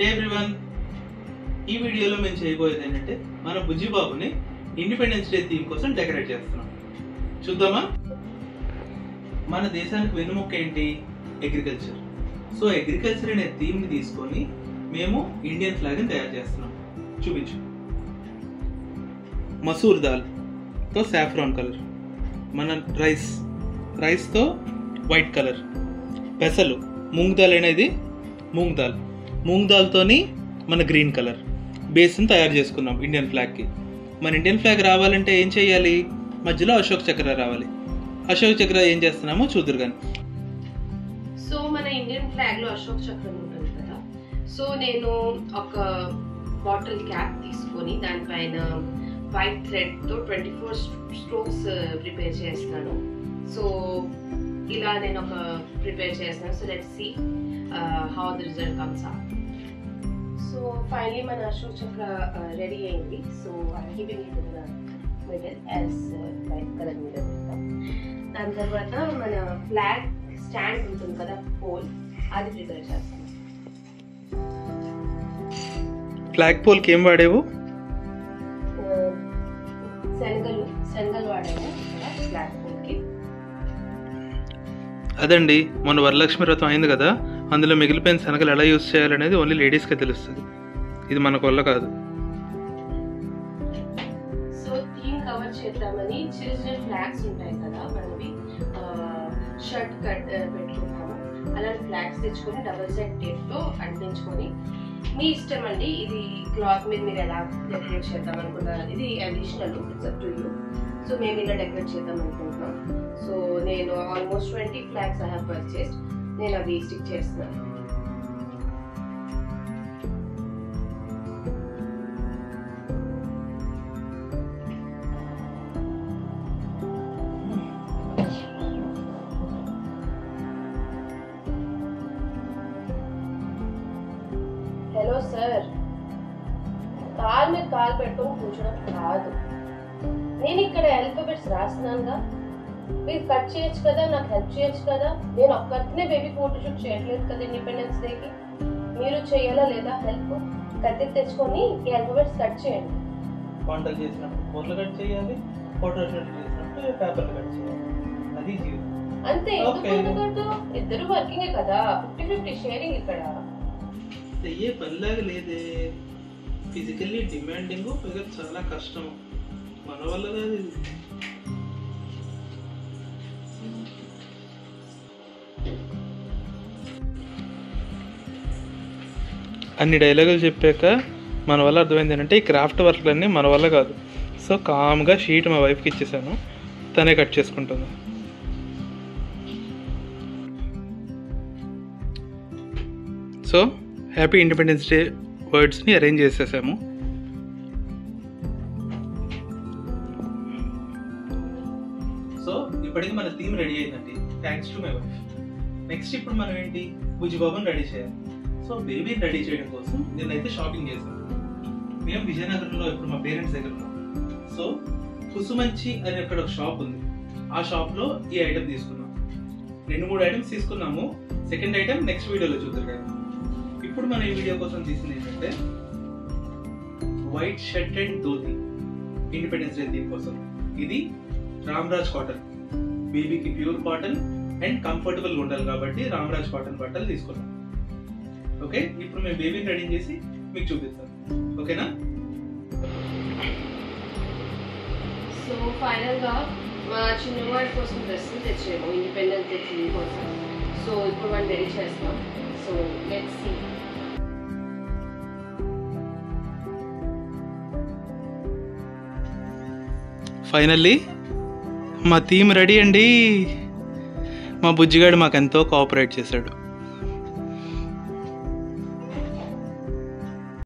హే everyone, ఈ వీడియోలో మేము చేయబోయేది ఏంటంటే మన బుజ్జిబాబుని ఇండిపెండెన్స్ డే థీమ్ కోసం డెకరేట్ చేస్తున్నాం. చూద్దామా? మన దేశానికి వెన్నుముక్క ఏంటి? అగ్రికల్చర్. సో అగ్రికల్చర్ అనే థీమ్ని తీసుకొని మేము ఇండియన్ ఫ్లాగ్ని తయారు చేస్తున్నాం. చూపించు. మసూర్ దాల్తో సాఫ్రాన్ కలర్, మన రైస్తో వైట్ కలర్, పెసలు మూంగ్ దాల్ అనేది మూంగ్ దాల్తోని మన గ్రీన్ కలర్ బేస్ని తయారు చేసుకున్నాం ఇండియన్ ఫ్లాగ్కి. మన ఇండియన్ ఫ్లాగ్ రావాలంటే ఏం చేయాలి? మధ్యలో అశోక్ చక్ర రావాలి. అశోక్ చక్ర ఏం చేస్తున్నామో చూద్దరు కానీ. సో మన ఇండియన్ ఫ్లాగ్ లో అశోక్ చక్రం ఉంటుంది కదా. సో నేను ఒక బాటిల్ క్యాప్ తీసుకొని దానిపైన వైట్ థ్రెడ్ తో 24 స్ట్రోక్స్ ప్రిపేర్ చేస్తున్నాను. సో ఇలా నేను ఒక ప్రిపేర్ చేస్తున్నాను. So let's see how the result comes out. So finally మన అశోక్ చక్ర రెడీ అయింది. So I keeping it in the middle as white colour middle. దాని తర్వాత మన ఫ్లాగ్ స్టాండ్ ఉంటుంది కదా, పోల్, అది ప్రిపేర్ చేస్తాం. ఫ్లాగ్ పోల్కి ఏం వాడేవు? శనగలు వాడాము ఇక్కడ ఫ్లాగ్ పోల్కి. అదండి, మన వరలక్ష్మి వ్రతం అయింది కదా, అందులో మిగిలిపోయిన శనగలు ఎలా యూజ్ చేయాలనేది ఓన్లీ లేడీస్కే తెలుస్తుంది. ఇది మనకు వల్ల కాదు. సో థీమ్ కవర్ చేద్దామని చిన్న చిన్న ఫ్లాగ్స్ ఉంటాయి కదా మనవి, షర్ట్ కట్ పెట్టుకుంటాము. అలాంటి ఫ్లాగ్స్ తెచ్చుకొని డబుల్ సైడ్ టేప్తో అంటించుకొని, మీ ఇష్టం అండి, ఇది క్లాత్ మీద మీరు ఎలా డెకరేట్ చేద్దాం అనుకుంటారు, ఇది additional, it's up to you. So మేము ఇలా డెకరేట్ చేద్దాం అనుకుంటున్నాం. సో నేను almost 20 flags I have purchased. నేను అవి స్టిక్ చేస్తున్నాను. హలో సార్, కాల్ మీద కాల్ పెట్టుకొని కూర్చోడం కాదు. నేను ఇక్కడ ఆల్ఫాబెట్స్ రాస్తున్నానుగా, మీరు కట్ చేయొచ్చు కదా, నాకు హెల్ప్ చేయొచ్చు కదా. నేను ఒక్కరినే బేబీ ఫోటోషూట్ చేయట్లేదు కదా ఇండిపెండెన్స్ డేకి. మీరు చేయాలా లేదా హెల్ప్? కత్తి తెచ్చుకొని ఈ ఆల్ఫాబెట్స్ కట్ చేయండి. వంటలు చేసినప్పుడు ఫోన్లు కట్ చేయాలి, ఫోటోషూట్ చేసినప్పుడు పేపర్లు కట్ చేయాలి. అది అంతే. ఎందుకు ఇద్దరు వర్కింగే కదా, 50-50 షేరింగ్ ఇక్కడ. అయ్యే పనిలాగా లేదే, ఫిజికల్లీ డిమాండింగ్, పైగా చాలా కష్టం, మన వల్ల కాదు ఇది. అన్ని డైలాగులు చెప్పాక మన వల్ల అర్థమైంది ఏంటంటే ఈ క్రాఫ్ట్ వర్క్లన్నీ మన వల్ల కాదు. సో కామ్గా షీట్ మా వైఫ్కి ఇచ్చేసాను, తనే కట్ చేసుకుంటుంది. సో హ్యాపీ ఇండిపెండెన్స్ డే వర్డ్స్ని అరేంజ్ చేసేసాము. సో ఇప్పటికి మన థీమ్ రెడీ అయిందండి, thanks to my wife. Next ఇప్పుడు మనం ఏంటి, బుజ్జిబాబుని రెడీ చేయాలి. సో బేబీని రెడీ చేయడం కోసం నేనైతే షాపింగ్ చేశాను. మేము విజయనగరంలో ఇప్పుడు మా పేరెంట్స్ దగ్గర ఉన్నాం. సో కుసుమంచి అనే అక్కడ ఒక షాప్ ఉంది, ఆ షాప్లో ఈ ఐటమ్ తీసుకున్నాం. 2-3 ఐటమ్స్ తీసుకున్నాము. సెకండ్ ఐటమ్ నెక్స్ట్ వీడియోలో చూద్దరు కదా. ఇప్పుడు మనం ఈ వీడియో కోసం తీసింది ఏంటంటే white shirt and dhoti, independence day theme కోసం. ఇది రామ్రాజ్ కాటన్, బేబీకి ప్యూర్ కాటన్ అండ్ కంఫర్టబుల్ ఉండాలి కాబట్టి రామ్రాజ్ కాటన్ బట్టలు తీసుకున్నాం. ఓకే, ఇప్పుడు మేము బేబీని రెడీ చేసి మీకు చూపిస్తాం. ఓకేనా? సో ఫైనల్గా మా చిన్నవాడి కోసం డ్రెస్సులు తెచ్చాము ఇండిపెండెన్స్ డే థీమ్ కోసం. సో ఇప్పుడు మనం రెడీ చేస్తాం. So let's see. ఫైనల్లీ మా థీమ్ రెడీ అండి. మా బుజ్జిగాడు మాకు ఎంతో కోఆపరేట్ చేశాడు.